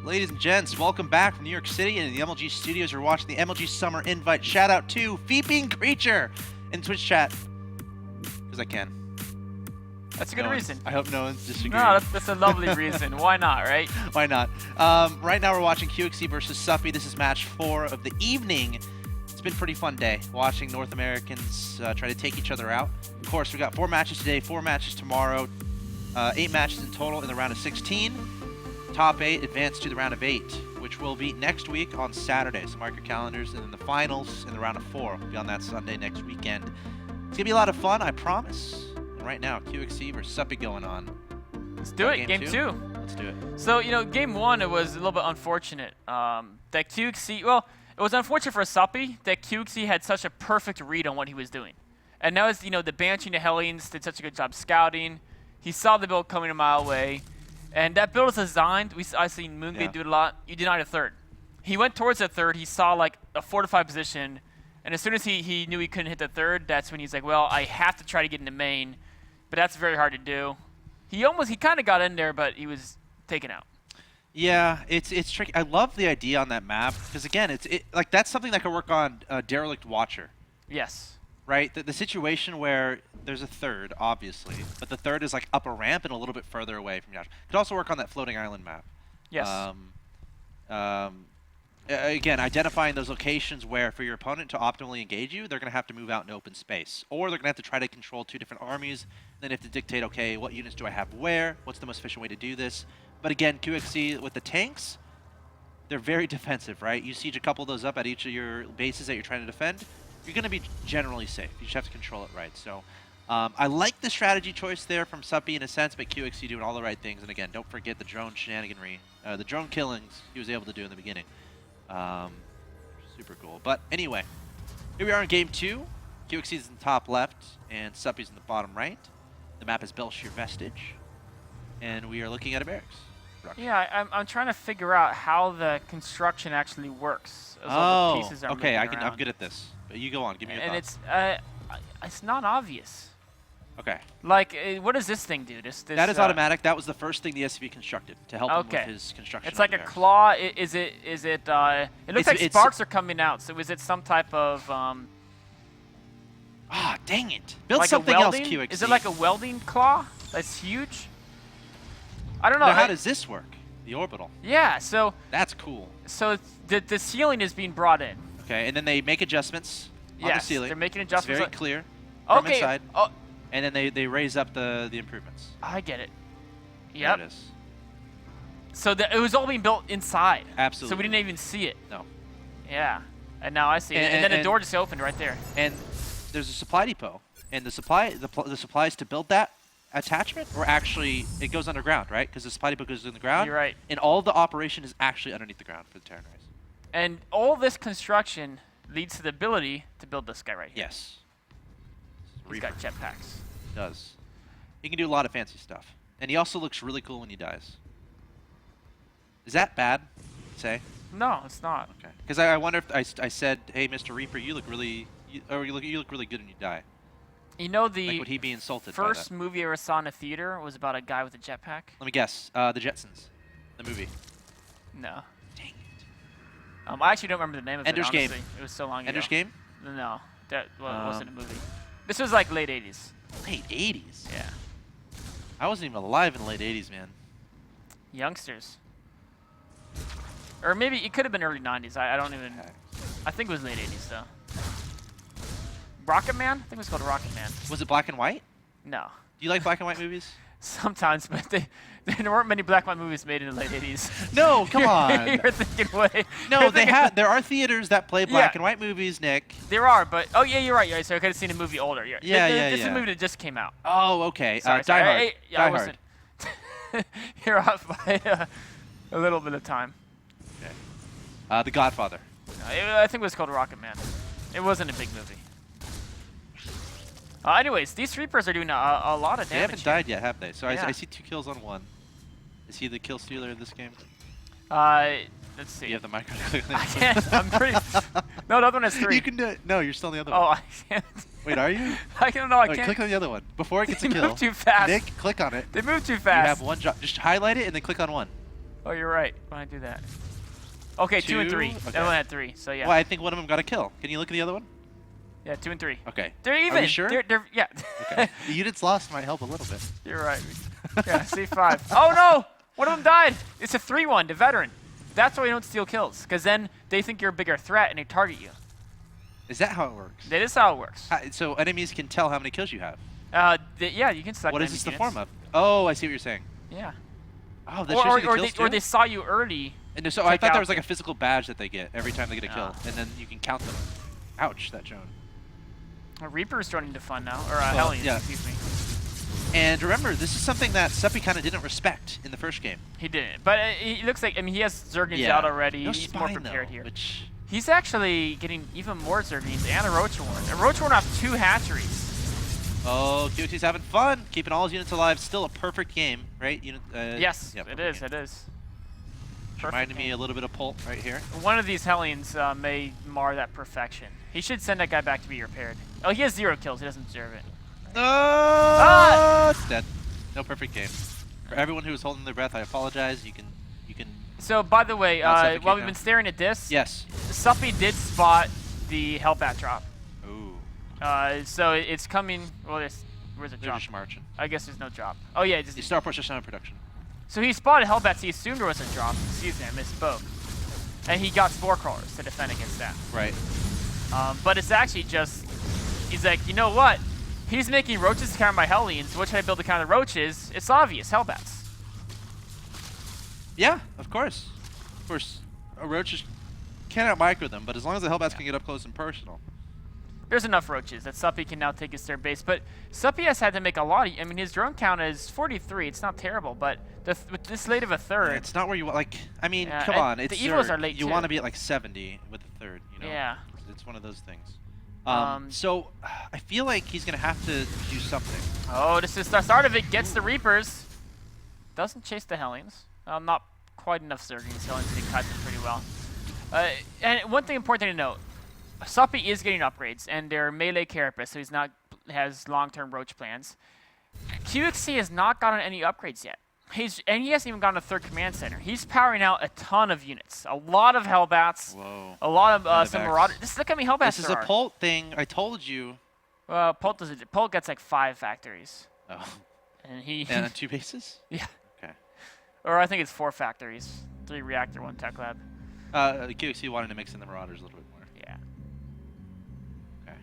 Ladies and gents, welcome back from New York City and in the MLG studios. You're watching the MLG Summer Invite. Shout out to Feeping Creature in Twitch chat, because I can. That's a good reason. I hope no one's disagreeing. No, that's a lovely reason. Why not, right? Why not? Right now we're watching QXC versus Suppy. This is match 4 of the evening. It's been a pretty fun day watching North Americans try to take each other out. Of course, we got 4 matches today, 4 matches tomorrow, 8 matches in total in the round of 16. Top 8 advance to the round of 8, which will be next week on Saturday. So mark your calendars, and then the finals in the round of 4 will be on that Sunday next weekend. It's gonna be a lot of fun, I promise. And right now, QXC versus Suppy going on. Let's do it. Game 2. Let's do it. So game 1, it was a little bit unfortunate. That QXC, well, it was unfortunate for Suppy that QXC had such a perfect read on what he was doing. And that was, the Banshee and the Hellions did such a good job scouting. He saw the build coming a mile away. And that build is designed, I've seen Moongate do it a lot, you denied a third. He went towards the third, he saw like a fortified position, and as soon as he knew he couldn't hit the third, that's when he's like, well, I have to try to get into main, but that's very hard to do. He kind of got in there, but he was taken out. Yeah, it's tricky. I love the idea on that map, because again, like that's something that could work on Derelict Watcher. Yes. Right? The situation where there's a third, obviously, but the third is like up a ramp and a little bit further away from Josh. Could also work on that floating island map. Yes. Again, identifying those locations where for your opponent to optimally engage you, they're going to have to move out in open space. Or they're going to have to try to control 2 different armies. Then they have to dictate, okay, what units do I have where? What's the most efficient way to do this? But again, QXC with the tanks, they're very defensive, right? You siege a couple of those up at each of your bases that you're trying to defend, you're going to be generally safe. You just have to control it right. So I like the strategy choice there from Suppy in a sense, but QXC doing all the right things. And again, don't forget the drone shenaniganry, the drone killings he was able to do in the beginning. Super cool. But anyway, here we are in game 2. QXC is in the top left, and Suppy's in the bottom right. The map is Belshire Vestige, and we are looking at a barracks. Yeah, I'm trying to figure out how the construction actually works. All the pieces are okay, I'm good at this. But you go on, give me your thoughts. And it's not obvious. Okay. Like, what does this thing do? This that is automatic. That was the first thing the SCV constructed to help him with his construction. It's like a claw. Is it? It looks like sparks are coming out. So is it some type of? Ah, dang it! Build like something else, QXC. Is it like a welding claw? That's huge. I don't know. Now, how does this work? The orbital. Yeah. So. That's cool. So the ceiling is being brought in. Okay, and then they make adjustments on the ceiling. They're making adjustments. It's very clear from inside. Oh. And then they raise up the improvements. I get it. Yep. There it is. So it was all being built inside. Absolutely. So we didn't even see it. No. Yeah. And now I see it. And then the door just opened right there. And there's a supply depot. And the supplies to build that attachment were actually, it goes underground, right? Because the supply depot goes in the ground. You're right. And all the operation is actually underneath the ground for the Terran race. And all this construction leads to the ability to build this guy right here. Yes. He's got jetpacks. He does. He can do a lot of fancy stuff. And he also looks really cool when he dies. Is that bad to say? No, it's not. Okay. Because I wonder if I said, hey, Mr. Reaper, you look really you look really good when you die. You know, the like, would he be insulted first by that? movie I ever saw in a theater was about a guy with a jetpack. Let me guess. The Jetsons. The movie. No. Dang it. I actually don't remember the name of Ender's it, honestly. Game. It was so long ago. Ender's Game? No. That wasn't a movie. This was like late 80s. Late 80s? Yeah. I wasn't even alive in the late 80s, man. Youngsters. Or maybe it could have been early 90s. I don't even... Okay. I think it was late 80s, though. Rocket Man? I think it was called Rocket Man. Was it black and white? No. Do you like black and white movies? Sometimes, but there weren't many black and white movies made in the late 80s. No, come on. You're thinking way. No, there are theaters that play black and white movies, Nick. There are, but oh yeah, you're right. So I could have seen a movie older. Yeah. This is a movie that just came out. Oh, okay. Sorry. Die Hard. Hey, Die Hard. You're off by a little bit of time. Okay. The Godfather. I think it was called Rocket Man. It wasn't a big movie. Anyways, these Reapers are doing a lot of damage. They haven't died yet, have they? So yeah. I see 2 kills on 1. Is he the kill stealer in this game? Let's see. You have the micro. I can't. I'm pretty. No, the other one has 3. You can do it. No, you're still on the other one. Oh, I can't. Wait, are you? I don't know. I can't. Click on the other one before it gets a kill. They move too fast. Nick, click on it. They move too fast. You have 1 drop. Just highlight it and then click on 1. Oh, you're right. Why did I do that? Okay, 2 and 3. Okay. That one had 3, so yeah. Well, I think one of them got a kill. Can you look at the other one? Yeah, 2 and 3. Okay. They're even. Are you sure? They're yeah. Okay. The units lost might help a little bit. You're right. Yeah, C5. Oh no! One of them died. It's a 3-1 to veteran. That's why you don't steal kills, because then they think you're a bigger threat and they target you. Is that how it works? That is how it works. So enemies can tell how many kills you have. Yeah, you can select. What is enemy this the units. form of? Oh, I see what you're saying. Yeah. Oh, that shows you the kills too? Or they saw you early. And so I Take thought there out was like a physical badge that they get every time they get a No. kill, and then you can count them. Ouch, that drone. Reaper's joining into fun now, or Hellions, yeah. excuse me. And remember, this is something that Suppy kind of didn't respect in the first game. He didn't, but he looks like, I mean, he has Zerglings out already. No He's spine, more prepared though, here. Which... He's actually getting even more Zerglings and a Roach-Warren. And Roach-Warren have 2 hatcheries. Oh, QX's having fun, keeping all his units alive. Still a perfect game, right? Yes, yeah, it is. It is. Reminded me a little bit of Pult right here. One of these Hellions may mar that perfection. He should send that guy back to be repaired. Oh, he has 0 kills. He doesn't deserve it. It's dead. No perfect game. For everyone who was holding their breath, I apologize. You can. So, by the way, Not while we've now. been staring at this, Yes. Suppy did spot the Hellbat drop. Ooh. So it's coming. Well, where's the They're drop? just marching. I guess there's no drop. Oh yeah, The Star Push is not in production. so he spotted Hellbats. He assumed there was a drop. Excuse me, I misspoke. And he got Spore Crawlers to defend against that. Right. But it's actually just, he's like, you know what? He's making roaches to counter my Hellions. What should I build to counter roaches? It's obvious, Hellbats. Yeah, of course. Of course, roaches cannot micro them, but as long as the Hellbats can get up close and personal. There's enough roaches that Suppy can now take his third base, but Suppy has had to make a lot of, I mean, his drone count is 43. It's not terrible, but with this late of a third. Yeah, it's not where you want. Like, I mean, Yeah, come and on. It's the Evos Zerg. are late You too. want to be at like 70 with the third, you know? Yeah. It's one of those things. Um, So I feel like he's gonna have to do something. Oh, this is the start of it. Gets the Reapers. Doesn't chase the Hellions. Not quite enough Zerglings. Hellions can cut them pretty well. And one thing important to note, Suppy is getting upgrades, and they're melee carapace, so has long-term roach plans. QXC has not gotten any upgrades yet. And he hasn't even gotten a 3rd command center. He's powering out a ton of units. A lot of Hellbats. Whoa. A lot of some Medevacs. Marauders. Just look how many Hellbats This is there a are. Pult thing. I told you. Pult gets like 5 factories. Oh. And he... And on 2 bases? yeah. Okay. Or I think it's 4 factories. 3 reactor, 1 tech lab. QXC wanted to mix in the Marauders a little bit more. Yeah. Okay.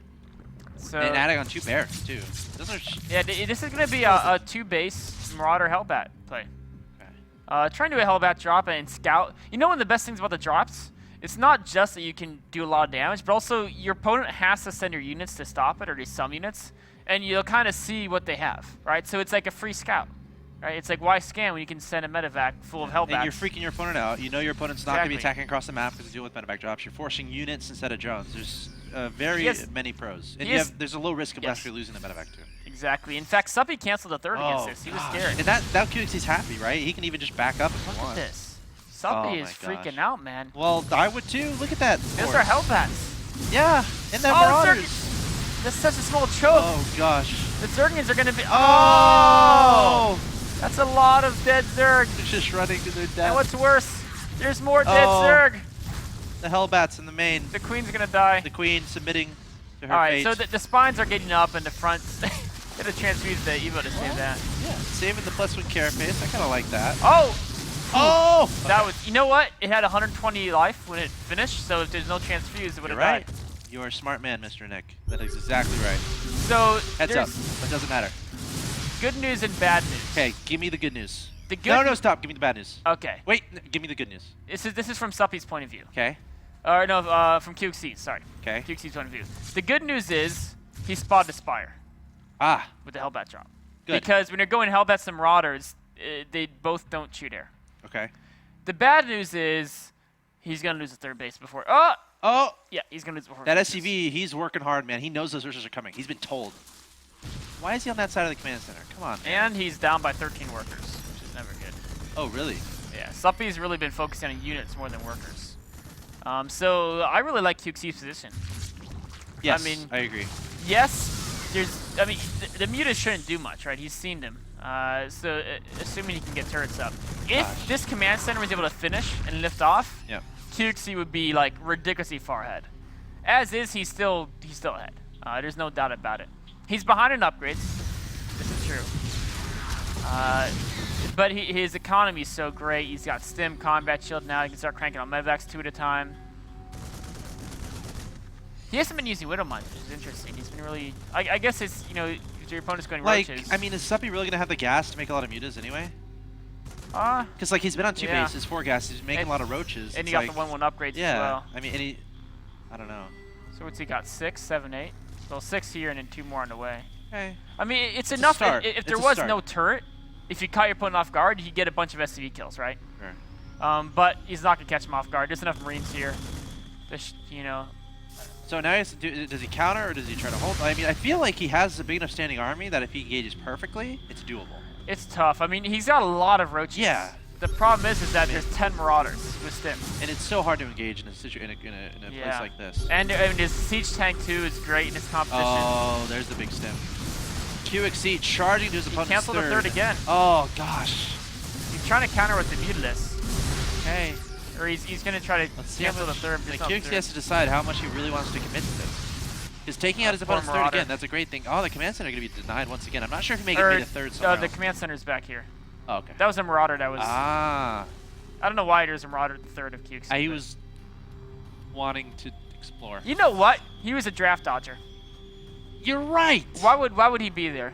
So And adding on 2 barracks too. Those are yeah, this is gonna be a 2-base Marauder Hellbat play. okay. Trying to do a Hellbat drop and scout. You know one of the best things about the drops? It's not just that you can do a lot of damage, but also your opponent has to send your units to stop it, or at least some units, and you'll kind of see what they have, right? So it's like a free scout, right? It's like, why scan when you can send a medevac full of Hellbats? And you're freaking your opponent out. You know your opponent's not going to be Exactly. attacking across the map because you deal with medevac drops. You're forcing units instead of drones. There's many pros. And there's a low risk of actually losing the medevac too. Exactly. In fact, Suppy canceled the 3rd against this. He was scared. And that QXC's happy, right? He can even just back up if he Look at wants. this. Suppy is my freaking gosh. out, man. Well, I would too. Look at that. Those force. are Hellbats. Yeah, and then Oh, Marauders. That's such a small choke. Oh gosh. The Zerglings are going to be... Oh! That's a lot of dead Zerg. They're just running to their And death. what's worse, there's more dead Oh. Zerg. The Hellbats in the main. The Queen's going to die. The Queen submitting to her Alright, fate. so the spines are getting up and the fronts... Get a chance to use the Evo to save that. Yeah, saving the +1 carapace. I kind of like that. Oh! Oh! That was... You know what? It had 120 life when it finished, so if there's no chance fuse, it would have You're right. died. You are a smart man, Mr. Nick. That is exactly right. So, Heads up. there's That doesn't matter. good news and bad news. Okay, give me the good news. The good... No, stop. Give me the bad news. Okay. Wait, give me the good news. This is from Suppy's point of view. Okay. Or no, from QXC, sorry. Okay. QXC's point of view. The good news is he spotted a Spire Ah, with the Hellbat drop. good. Because when you're going Hellbats and Marauders, they both don't shoot air. Okay. The bad news is he's going to lose the 3rd base before... Oh! Oh, Yeah, he's going to lose before... that finishes. SCV, he's working hard, man. He knows those rushes are coming. He's been told. Why is he on that side of the command center? Come on, man. And he's down by 13 workers, which is never good. Oh, really? Yeah, Suppy's really been focusing on units more than workers. So I really like QXC's position. Yes, mean- I agree. Yes, there's I mean, the mutas shouldn't do much, right? He's seen them. So assuming he can get turrets up. If this command center was able to finish and lift off, Yep. QXC would be like ridiculously far ahead. As is, he's still ahead. There's no doubt about it. He's behind in upgrades. This is true. But his economy is so great. He's got Stim, Combat Shield now. He can start cranking on Mevacs 2 at a time. He hasn't been using Widowmines, which is interesting. He's been really... I guess it's, you know, your opponent's going Like, roaches. I mean, is Suppy really going to have the gas to make a lot of mutas anyway? Because, like, he's been on 2 bases, 4 gas. He's making a lot of roaches. And it's he got like, the 1-1 upgrades yeah, as well. I mean, I don't know. So what's he got? 6, 7, 8? Well, 6 here and then 2 more on the way. Okay. I mean, it's enough. Start. If there It's a was start. no turret, if you caught your opponent off guard, he'd get a bunch of SCV kills, right? Sure. But he's not going to catch him off guard. There's enough Marines here. You know. So now he has to do, does he counter or does he try to hold? I mean, I feel like he has a big enough standing army that if he engages perfectly, it's doable. It's tough. I mean, he's got a lot of roaches. Yeah. The problem is that there's 10 Marauders with Stim. And it's so hard to engage in a place like this. And his Siege Tank 2 is great in his competition. Oh, there's the big Stim. QXC charging to his opponent's Cancel the third again. Oh, gosh. He's trying to counter with the Mutalisk. Okay. Or he's going to try to cancel the third. Like, QXC has to decide how much he really wants to commit to this. Because taking out his opponent's third again, that's a great thing. Oh, the command center going to be denied once again. I'm not sure if he made a third somewhere the else. command center's back here. Oh, okay. That was a Marauder that was... Ah. I don't know why there's a Marauder the third of QXC. He was wanting to explore. You know what? He was a draft dodger. You're right. Why would he be there?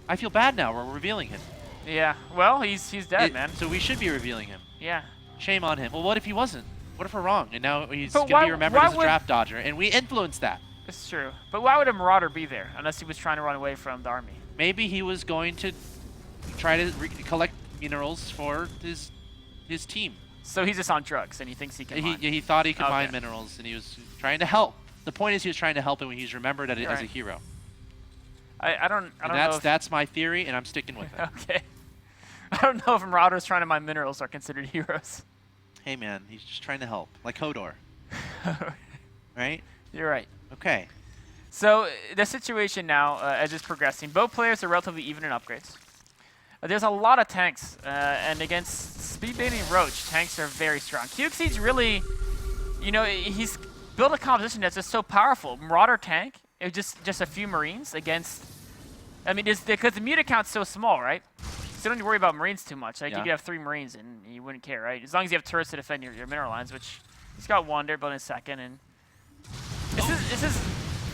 I feel bad now. We're revealing him. Yeah. Well, he's dead, man. So we should be revealing him. Yeah. Shame on him. Well, what if he wasn't? What if we're wrong and now he's But going to be remembered as a draft dodger and we influenced that? It's true. But why would a Marauder be there unless he was trying to run away from the army? Maybe he was going to try to collect minerals for his team. So he's just on drugs and he thinks he can mine. He thought he could mine minerals and he was trying to help. The point is he was trying to help him when he's remembered as a hero. I don't know if that's my theory and I'm sticking with it. Okay. I don't know if Marauders trying to mine minerals are considered heroes. Hey man, he's just trying to help. Like Hodor. Right? You're right. Okay. So the situation now, as it's progressing, both players are relatively even in upgrades. There's a lot of tanks, and against speed baiting Roach, tanks are very strong. QXC's really, you know, he's built a composition that's just so powerful. Marauder tank, it was just a few Marines against. I mean, because the muta count's so small, right? So you don't need to worry about Marines too much. Like you could have 3 Marines and you wouldn't care, right? As long as you have turrets to defend your mineral lines, which he's got 1 there, but in a second, and this is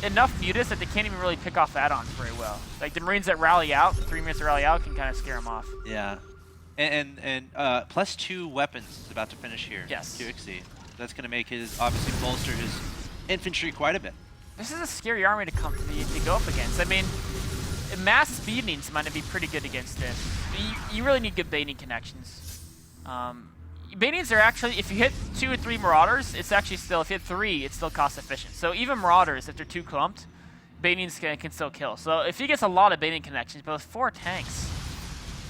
enough mutas that they can't even really pick off add-ons very well. Like the Marines that rally out, the 3 minutes to rally out can kind of scare them off. Yeah. And +2 weapons is about to finish here. Yes. QXC. That's going to make obviously bolster his infantry quite a bit. This is a scary army to go up against. I mean, mass speed needs might be pretty good against this. You really need good baiting connections. Baitings are actually, if you hit 2 or 3 Marauders, it's actually still, if you hit 3, it's still cost efficient. So even Marauders, if they're too clumped, baitings can still kill. So if he gets a lot of baiting connections, but with 4 tanks,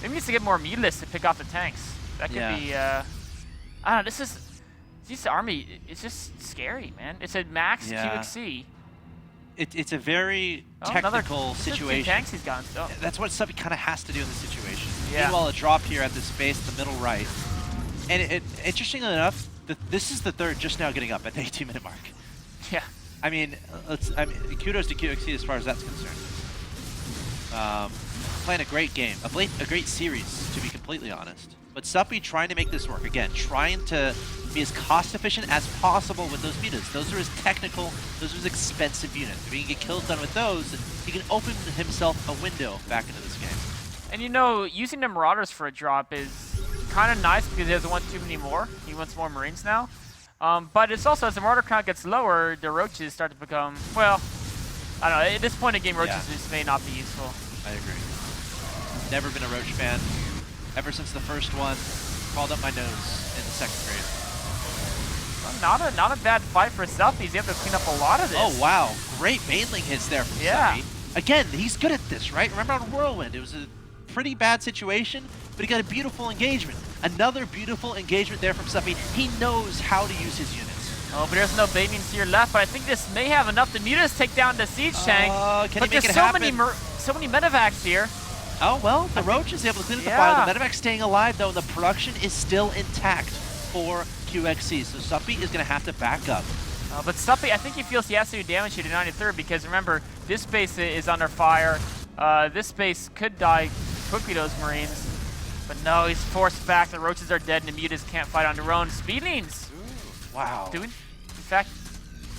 maybe he needs to get more mutalists to pick off the tanks. That could be, I don't know, this army, it's just scary, man. It's a max QXC. It's a very technical situation. 2 tanks he's gotten. Oh. That's what Suppy kind of has to do in this situation. Yeah. Meanwhile, a drop here at this space, the middle right. And interestingly enough, this is the third just now getting up at the 18-minute mark. Yeah. I mean, kudos to QXC as far as that's concerned. Playing a great game, a great series, to be completely honest. But Suppy trying to make this work. Again, trying to be as cost efficient as possible with those mutas. Those are his technical, those are his expensive units. If he can get kills done with those, he can open himself a window back into this game. And you know, using the Marauders for a drop is kind of nice because he doesn't want too many more. He wants more Marines now. But it's also, as the Marauder count gets lower, the Roaches start to become, well, I don't know, at this point in the game, Roaches just may not be useful. I agree. Never been a Roach fan. Ever since the first one, crawled up my nose in the 2nd grade. Well, not a bad fight for Suppy. He's able to clean up a lot of this. Oh, wow. Great baneling hits there from Suppy. Again, he's good at this, right? Remember on Whirlwind, it was a pretty bad situation, but he got a beautiful engagement. Another beautiful engagement there from Suppy. He knows how to use his units. Oh, but there's no Banings here left, but I think this may have enough. The Mutas take down the Siege Tank. Can but he make there's it happen? so many medevacs here. Oh, well, the Roach is able to clean up the fire. The medevac's staying alive, though, and the production is still intact for QXC. So Suppy is going to have to back up. But Suppy, I think he feels he has to do damage here to 93rd because remember, this base is under fire. This base could die quickly, those Marines. But no, he's forced back. The Roaches are dead, and the Mutas can't fight on their own. Speedlings! Wow. In fact,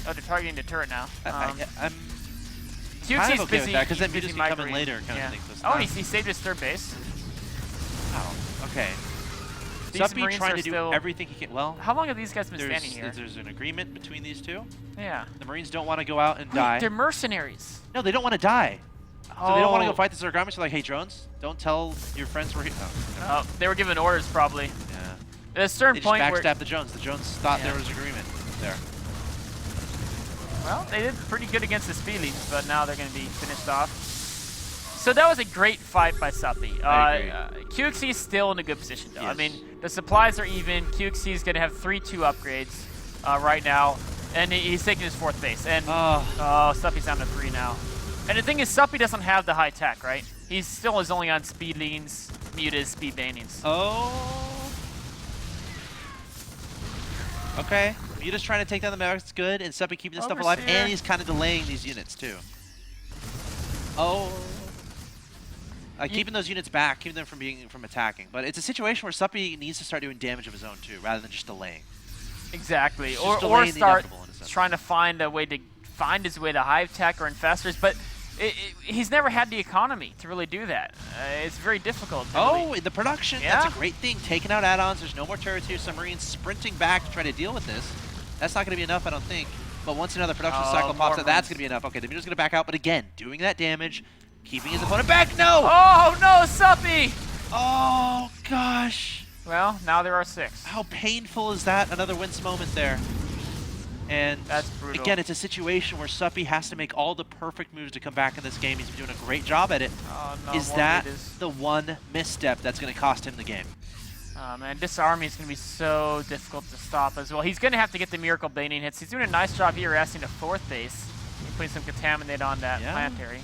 oh, they're targeting the turret now. I'm QXC's kind of okay busy, with that, because then busy Mutas can come in migrating. later kind Yeah. of thing. So it's Oh, not- he saved his third base. Wow, okay. These Suppy Marines trying are to do still- everything he can. Well, How long have these guys been standing here? there's an agreement between these two. Yeah. The Marines don't want to go out and Wait, die. they're mercenaries. No, they don't want to die. Oh. So they don't want to go fight the Zergami. So like, hey, drones, don't tell your friends we're here. Oh, Oh, they were given orders probably. yeah. At a certain They just point where, backstabbed the drones. The drones thought Yeah. there was agreement there. well, they did pretty good against the Speedlings, but now they're going to be finished off. So that was a great fight by Suppy. I agree. QXC is still in a good position, though. I Yes. mean, the supplies are even. QXC is going to have 3-2 upgrades right now, and he's taking his 4th base. And Suppy's down to 3 now. And the thing is, Suppy doesn't have the high tech, right? He still is only on Speedlings, Mutas, Speed Banings. Oh. Okay. Muta's trying to take down the Mavericks. It's good. And Suppy keeping this stuff alive. Overseer. And he's kind of delaying these units, too. Oh. Keeping those units back, keeping them from attacking. But it's a situation where Suppy needs to start doing damage of his own, too, rather than just delaying. Exactly. Just Or delaying the start inevitable in a sense. trying to find a way to find his way to hive tech or infestors. But he's never had the economy to really do that. It's very difficult. To Oh, really- in the production, Yeah. that's a great thing. Taking out add-ons, there's no more turrets here. Submarines sprinting back to try to deal with this. That's not going to be enough, I don't think. But once another production cycle more pops up, that's Marines. going to be enough. Okay, the Muta's going to back out, but again, doing that damage, keeping his opponent back. No! Oh no, Suppy! Oh, gosh. Well, now there are 6. How painful is that? Another Wince moment there. And That's brutal. again, it's a situation where Suppy has to make all the perfect moves to come back in this game. He's been doing a great job at it. Oh, no, Is more that Mutas. the one misstep that's going to cost him the game? Oh man, this army is going to be so difficult to stop as well. He's going to have to get the Miracle Baning hits. He's doing a nice job here asking the 4th base. He's putting some Contaminate on that Yeah. planetary.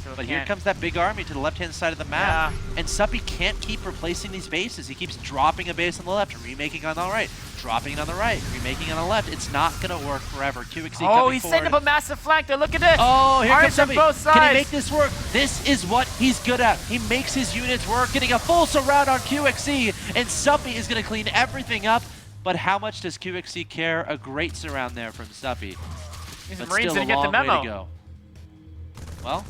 So But here comes that big army to the left-hand side of the map. And Suppy can't keep replacing these bases. He keeps dropping a base on the left, remaking on the right, dropping it on the right, remaking on the left. It's not going to work forever. QXC Oh, coming he's forward. setting up a massive flank there. Look at this. Oh, here Arms comes on Suppy. both sides. Can he make this work? This is what he's good at. He makes his units work, getting a full surround on QXC, and Suppy is going to clean everything up. But how much does QXC care? A great surround there from Suppy. These But Marines still a didn't get the long way memo. to go. Well,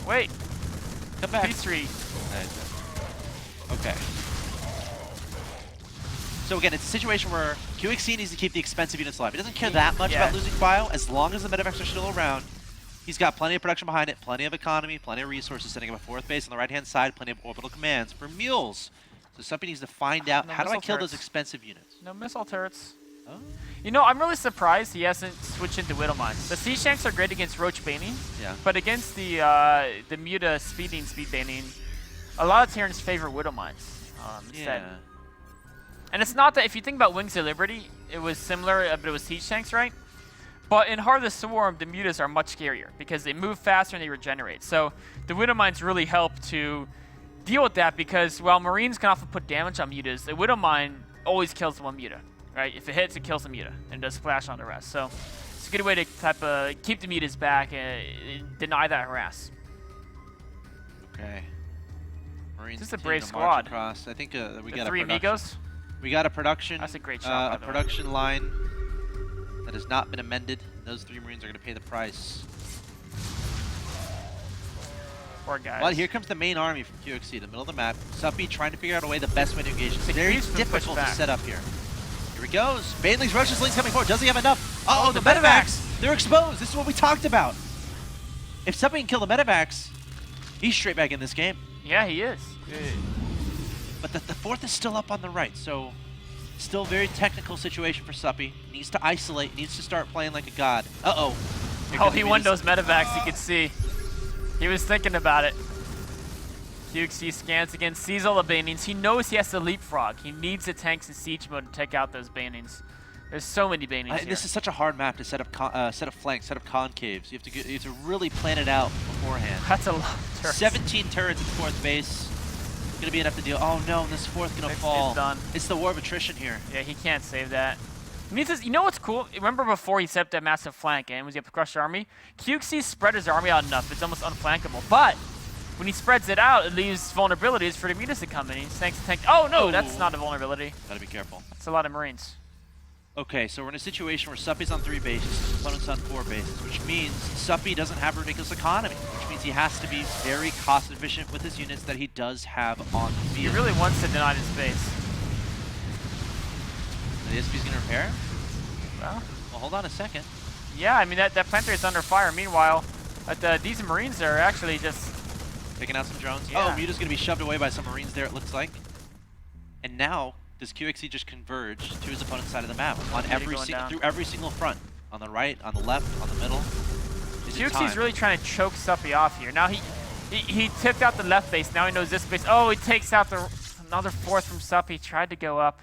Wait, come back. peace tree. Okay. So again, it's a situation where QXC needs to keep the expensive units alive. He doesn't care that much Yeah. about losing bio, as long as the medevacs are still around. He's got plenty of production behind it, plenty of economy, plenty of resources, setting up a 4th base on the right-hand side, plenty of orbital commands for mules. So somebody needs to find out, No how do I missile kill those turrets. expensive units? No missile turrets. Oh. You know, I'm really surprised he hasn't switched into Widow Mines. The Sea Shanks are great against Roach Baning, Yeah. but against the Muta Speed Baning, a lot of Terrans favor Widow Mines instead. Yeah. And it's not that, if you think about Wings of Liberty, it was similar, but it was Siege Tanks, right? But in Heart of the Swarm, the Mutas are much scarier because they move faster and they regenerate. So the Widow Mines really help to deal with that because while Marines can often put damage on Mutas, the Widow Mine always kills the one Muta, right? If it hits, it kills the Muta and does splash on the rest. So it's a good way to keep the Mutas back and deny that harass. Okay. Marines This is a continue brave to march squad. across. I think we The got 3 a production. Amigos. We got a production. That's a great shot, by A the way. production line that has not been amended. Those 3 Marines are going to pay the price. Poor guys. Well, here comes the main army from QXC, the middle of the map. Suppy trying to figure out a way, the best way to engage. It's The very creep's been pushed difficult to back. set up here. Here he goes. Baneling's Roach's Link's coming forward. Does he have enough? Oh, The the medevacs! They're exposed. This is what we talked about. If Suppy can kill the medevacs, he's straight back in this game. Yeah, he is. But the 4th is still up on the right, so still very technical situation for Suppy. Needs to isolate, needs to start playing like a god. Uh-oh. Here Oh, comes he the won Venus. those medevacs, you could see. He was thinking about it. QXC scans again, sees all the banings. He knows he has to leapfrog. He needs the tanks in siege mode to take out those banings. There's so many banelings here. This is such a hard map to set up flanks, set up concaves. You have to really plan it out beforehand. That's a lot of turrets. 17 turrets at 4th base. Gonna be enough to deal. Oh no, this 4th gonna fall. It's done. It's the war of attrition here. Yeah, he can't save that. He needs to, you know what's cool? Remember before he set up that massive flank and was he up to crush the army? QXC spread his army out enough. It's almost unflankable. But when he spreads it out, it leaves vulnerabilities for the Mutas to come in. He's thanks to tank. Oh no, that's not a vulnerability. Gotta be careful. That's a lot of Marines. Okay, so we're in a situation where Suppy's on 3 bases, his opponent's on 4 bases, which means Suppy doesn't have a ridiculous economy, which means he has to be very cost efficient with his units that he does have on the He field. really wants to deny his base. The SP's gonna repair? Well, Hold on a second. yeah, I mean, that planter is under fire. Meanwhile, these Marines are actually just... Picking out some drones. Yeah. Oh, Muta's gonna be shoved away by some Marines there, it looks like. And now, does QXC just converge to his opponent's side of the map on through every single front? On the right, on the left, on the middle? QXC's really trying to choke Suppy off here. Now he took out the left base. Now he knows this base. Oh, he takes out another 4th from Suppy. Tried to go up.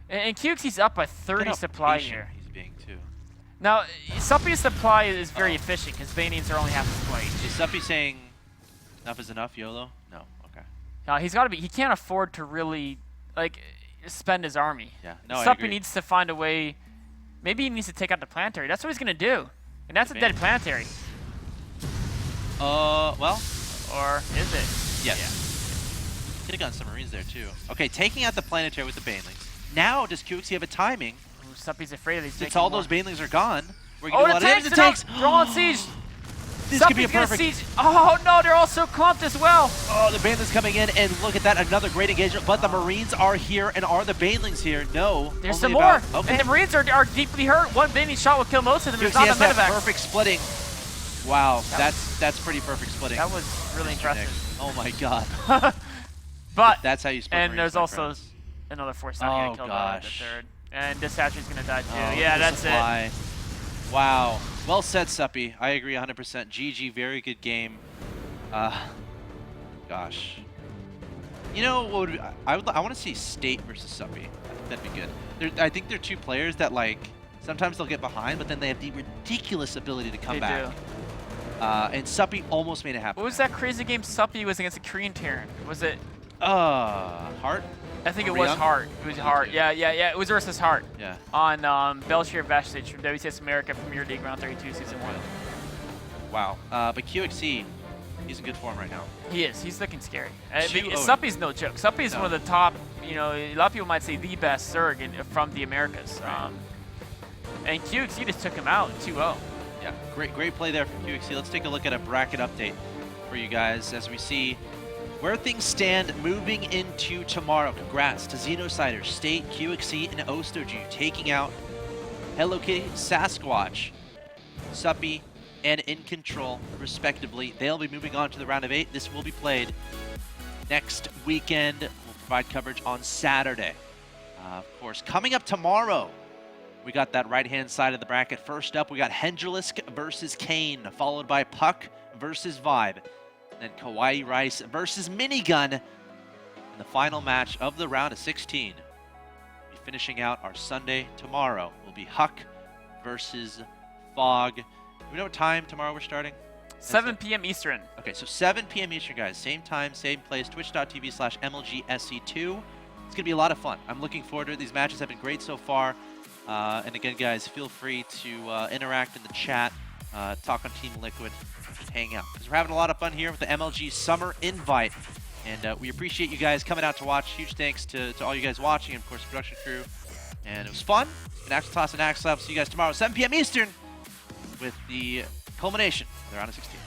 And QXC's up by 30 supply here. He's being too. Now, Suppy's supply is very efficient because Banings are only half his supply. Is Suppy saying enough is enough, YOLO? No, okay. He's got to be. He can't afford to really spend his army. Yeah, no, Suppy needs to find a way. Maybe he needs to take out the planetary. That's what he's gonna do, and that's a dead planetary. Well. Or is it? Yes. Yeah. Could have gotten some Marines there too. Okay, taking out the planetary with the banelings. Now, does QXC have a timing? Ooh, Suppy's afraid of these. Since all those banelings are gone, we're oh, gonna the tanks! They're all on siege. This could be a perfect. Siege. Oh no, they're all so clumped as well. Oh, the banelings coming in, and look at that, another great engagement. But the Marines are here, and are the banelings here? No. There's some more. Okay. And the Marines are deeply hurt. One baneling shot will kill most of them. There's not a medevac. Perfect splitting. Wow, that's pretty perfect splitting. That was really impressive. Oh my god. But that's how you split. And Marines, there's also another 4 star getting killed the 3rd. And this hatchery's gonna die too. Yeah, that's it. Wow. Well said, Suppy. I agree 100%. GG, very good game. Gosh. You know what would I want to see State versus Suppy. I think that'd be good. I think they're 2 players that sometimes they'll get behind, but then they have the ridiculous ability to come back. Do. And Suppy almost made it happen. What was that crazy game Suppy was against a Korean Terran? Was it? Heart? I think it was Heart. It was Heart. Yeah. It was versus Heart. Yeah. On Belshir Vestige from WCS America Premier League Round 32 Season 1. Wow. But QXC, he's in good form right now. He is. He's looking scary. Suppy's no joke. Suppy's one of the top, a lot of people might say the best Zerg from the Americas. Right. And QXC just took him out 2-0. Yeah, great play there from QXC. Let's take a look at a bracket update for you guys as we see where things stand moving into tomorrow. Congrats to Xenocider, State, QXC, and Ostoju taking out Hello Kitty, Sasquatch, Suppy, and In Control, respectively. They'll be moving on to the round of 8. This will be played next weekend. We'll provide coverage on Saturday. Of course, coming up tomorrow, we got that right-hand side of the bracket. First up, we got Hendrilisk versus Kane, followed by Puck versus Vibe. Then Kawaii Rice versus Minigun. And the final match of the round of 16. We'll be finishing out our Sunday tomorrow. Will be Huck versus Fog. Do we know what time tomorrow we're starting? 7 p.m. Eastern. Okay, so 7 p.m. Eastern, guys. Same time, same place. Twitch.tv/MLGSC2. It's going to be a lot of fun. I'm looking forward to it. These matches have been great so far. And again, guys, feel free to interact in the chat, talk on Team Liquid, just hang out. Because we're having a lot of fun here with the MLG Summer Invite. And we appreciate you guys coming out to watch. Huge thanks to all you guys watching, and of course, the production crew. And it was fun. An Axe Toss and Axe Lab. See you guys tomorrow, 7 p.m. Eastern, with the culmination of the round of 16.